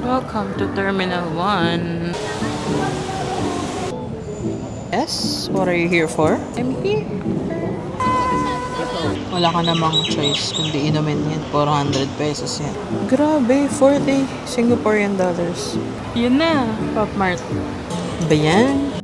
Welcome to Terminal 1. Yes, what are you here for? I'm here. Wala ka namang choice kundi inumin yan. 400 pesos yan. Grabe, 40 Singaporean dollars. Yun na, Pop Mart. Ba yan?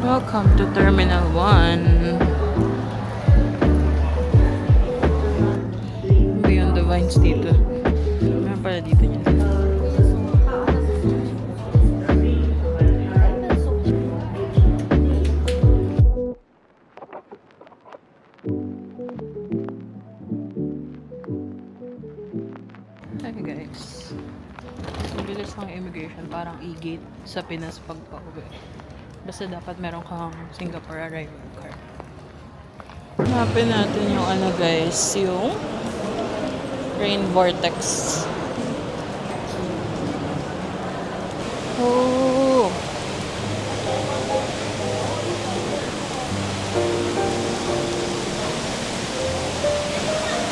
Welcome to Terminal 1. Beyond the Vines dito. Meron pala dito niya. Hi guys. Ang bilis ng immigration. Parang e-gate sa Pinas pag pauwi. Basta dapat meron kang Singapore arrival card. Hanapin natin yung ano guys, yung rain vortex. Oh!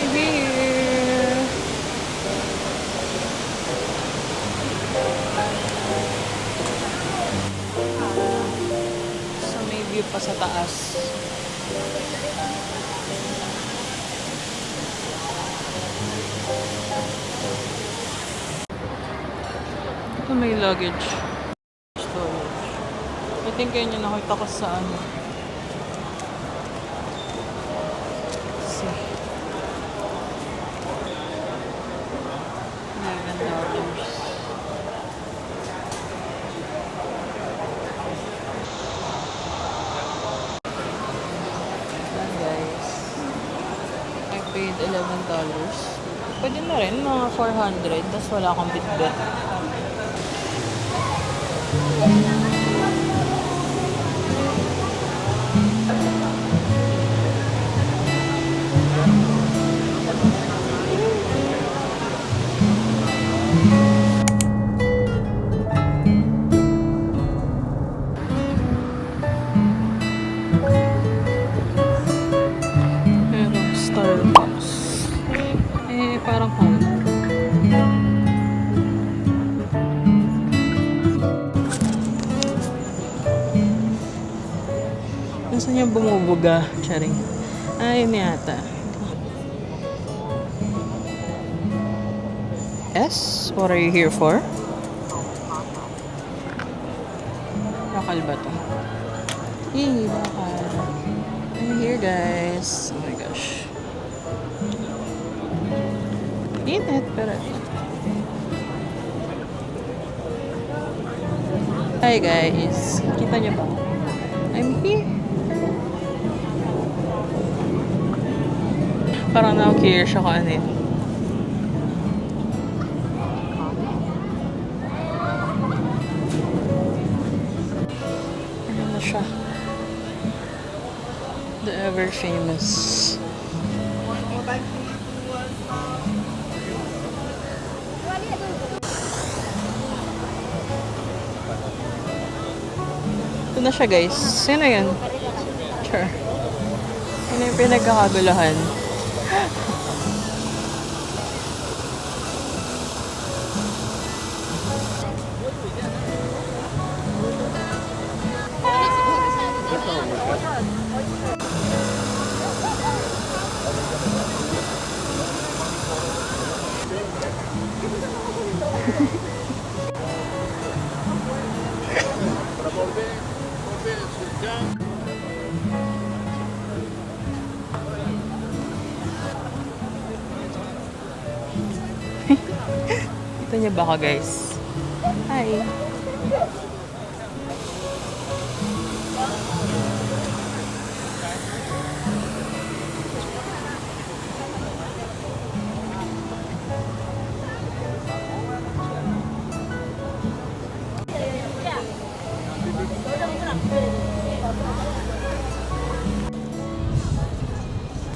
Here! So may view pa sa taas. Ito may luggage storage. I think yun yung nakita ko sa ano. Let's see. $11. Ayan guys. I paid $11. Pwede na rin, mga 400. Tapos wala akong bitbit. Merong Starbucks. Parang home. Nasaan yung bumubuga? Charing. Ayun yata. Yes? What are you here for? Bakal ba to? Bakal. I'm here guys. Oh my gosh. Init, pero... Hi guys. Kita niyo ba? I'm here. Parang na-curious ako ano yun. Ano na siya? The ever famous. Ito na siya guys. Sino yun? Sure. Ano yung pinagkakaguluhan? Ito niya ba ka, guys? Hi!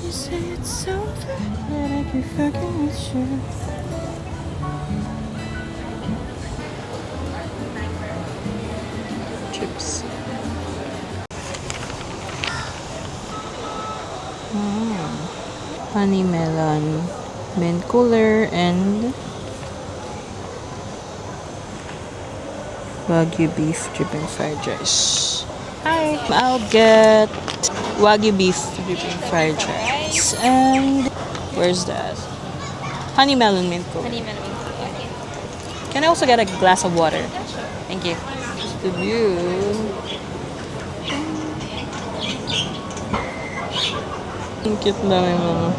You say it's over, but I can fucking with you. Chips. Honey melon, mint cooler, and Wagyu beef dripping fried rice. Hi! I'll get Wagyu beef dripping fried rice. And where's that? Honey melon mint cooler. Honey melon. Okay. Can I also get a glass of water? Sure. Thank you. Just the view. Ang cute lang yung mga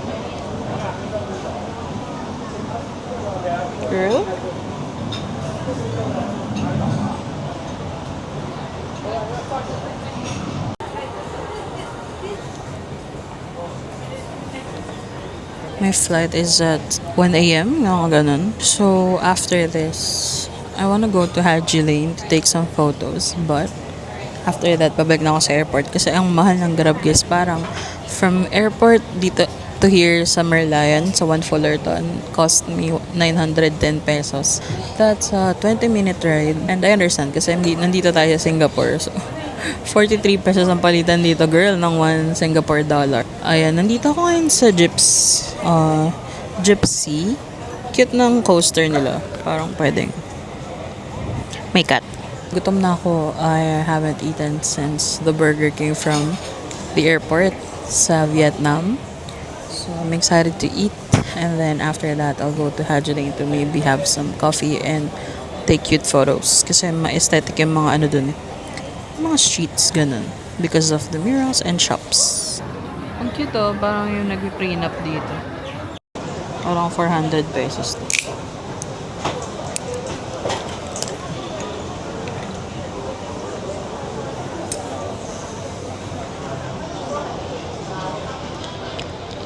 girl. My flight is at 1 a.m. Mga ganun. So, after this, I wanna go to Haji Lane to take some photos. But, after that, pabalik na ako sa airport. Kasi ang mahal ng Grab, guys. Parang, from airport dito to here sa Merlion, sa One Fullerton, cost me 910 pesos. That's a 20-minute ride. And I understand kasi nandito tayo sa Singapore. So, 43 pesos ang palitan dito, girl, ng 1 Singapore dollar. Ayan, nandito ako ngayon sa Gypsy. Cute ng coaster nila. Parang pwedeng may cat. Gutom na ako. I haven't eaten since the Burger King from the airport sa Vietnam. So, I'm excited to eat. And then after that, I'll go to Haji Lane to maybe have some coffee and take cute photos. Kasi ma-aesthetic yung mga ano dun. Mga streets, ganun. Because of the murals and shops. Ang cute oh. Parang yung nag-prenup dito. Parang 400 pesos to.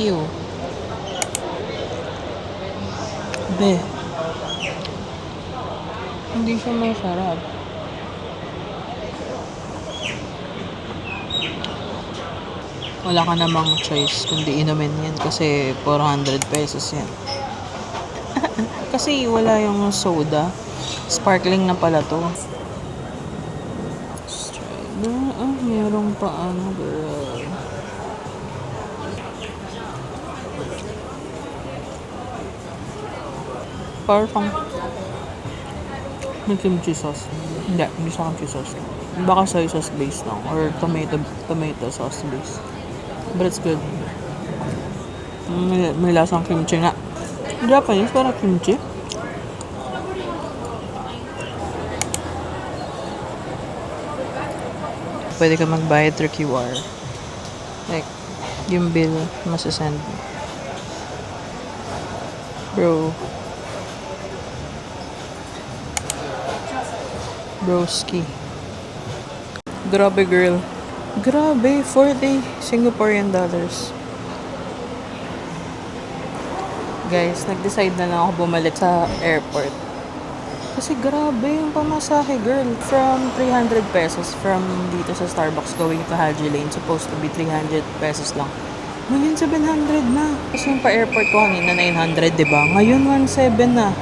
Ew. Be. Hindi siya masarap. Wala ka namang choice kundi inumin yan kasi 400 pesos yan. Kasi wala yung soda. Sparkling na pala to. Let's try na. Ah, merong pa ano, girl. Parang may kimchi sauce. Hindi siya kimchi sauce. Baka soy sauce base lang or tomato sauce base. But it's good. May lasang kimchi nga. Japanese, parang kimchi. Pwede ka magbayad through QR. Like, yung bill, masasend mo. Bro. Broski. Grabe, girl. Grabe, 40 Singaporean dollars. Guys, nag-decide na lang ako bumalik sa airport. Kasi grabe yung pamasahe, girl. From 300 pesos from dito sa Starbucks going to Haji Lane, supposed to be 300 pesos lang. Ngayon 700 na. Kasi yung pa-airport ko kanina 900, diba? Ngayon 1,700 na.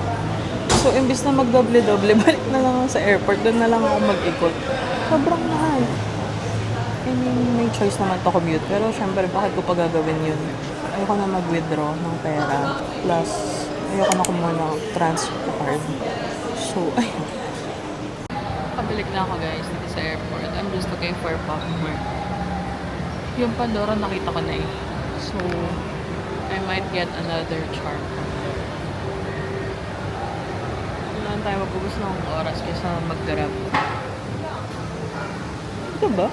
So, imbis na magdoble-doble, balik na lang ako sa airport. Doon na lang ako mag-ikot. Sobrang mahal. I mean, may choice naman to commute. Pero, syempre, bakit ko pa gagawin yun? Ayoko na mag-withdraw ng pera. Plus, ayoko na kumuha ng transfer card. So, ayun. Pabalik na ako, guys, dito sa airport. I'm just looking for popcorn. Yung Pandora, nakita ko na eh. So, I might get another charm. Wala naman tayo magubos ng oras kaysa mag-grab. Ito ba?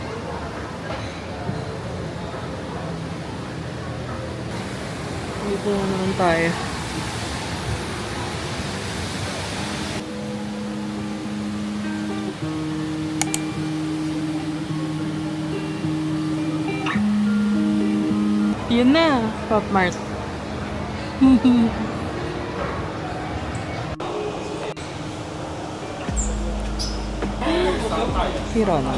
Dito na naman tayo. Yun na, Pop Mart. Hirona.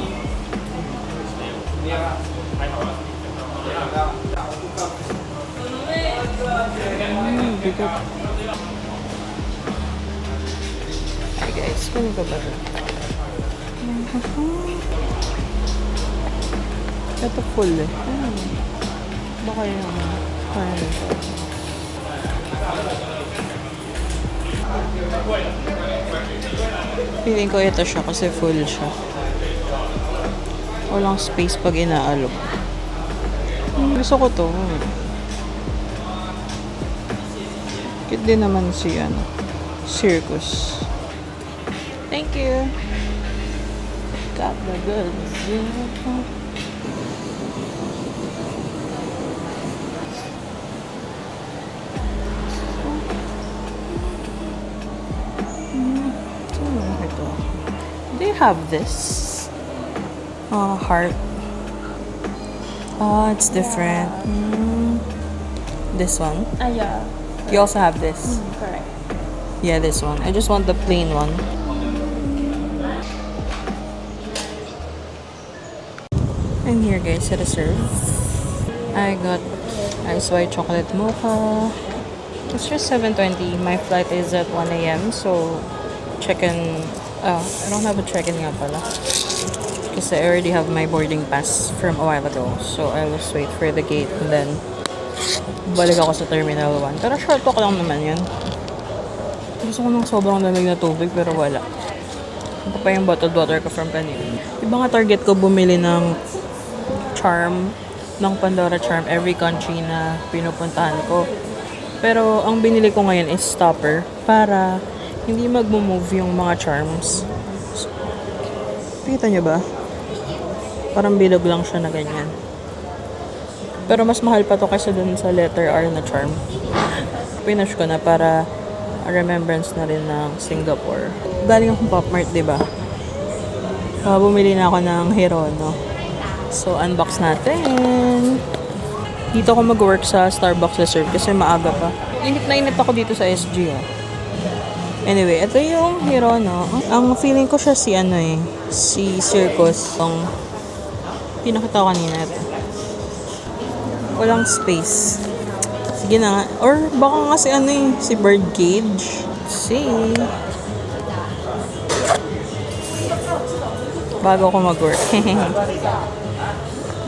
Bigat. Hi guys, kunin ko ba ito? Ito full eh. Baka yung kaya nito. Feeling ko ito siya kasi full siya. Walang space pag inaalok. Gusto ko to. Cute din naman si Circus. Thank you. Got the goods. Do you have this? Heart. Oh, it's different. This one. Yeah. You also have this. Correct. Yeah, this one. I just want the plain one. And here guys, at a serve. I got ice white chocolate mocha. It's just 7:20. My flight is at 1 a.m. So check-in. I don't have a check-in nga pala. Because I already have my boarding pass from a while ago. So I'll just wait for the gate and then balik ako sa Terminal 1. Pero short walk lang naman yan. Gusto ko ng sobrang lamig na tubig pero wala. Ito pa yung bottled water ko from kanina. Iba nga target ko bumili ng charm, ng Pandora charm every country na pinupuntahan ko. Pero ang binili ko ngayon is stopper para hindi mag-move yung mga charms. Kita nyo ba? Parang bilog lang siya na ganyan. Pero mas mahal pa to kaysa dun sa letter R na charm. Pinush ko na para remembrance na rin ng Singapore. Galing akong Pop Mart, diba? Bumili na ako ng Hirono. So, unbox natin. Dito ako mag-work sa Starbucks Reserve kasi maaga pa. Init na init ako dito sa SG, oh. Anyway, ito yung Hirono. Ang feeling ko siya si Circus. Ang pinakita ko kanina ito. Walang space. Sige na nga. Or baka nga si Birdcage. See? Bago ako mag-work.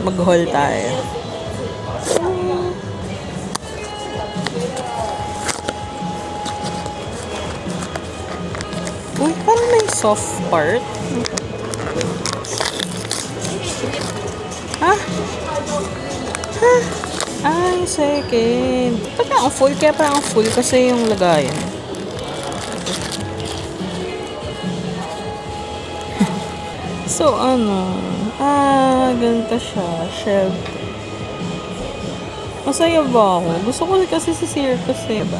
Mag-haul tayo. Uy, parang may soft part. Ha? Ha? Ay, second. Ba't ang full? Kaya parang full kasi yung lagayan. So, ganito siya. Shell. Masaya ba ako? Gusto ko kasi si Circus, ba?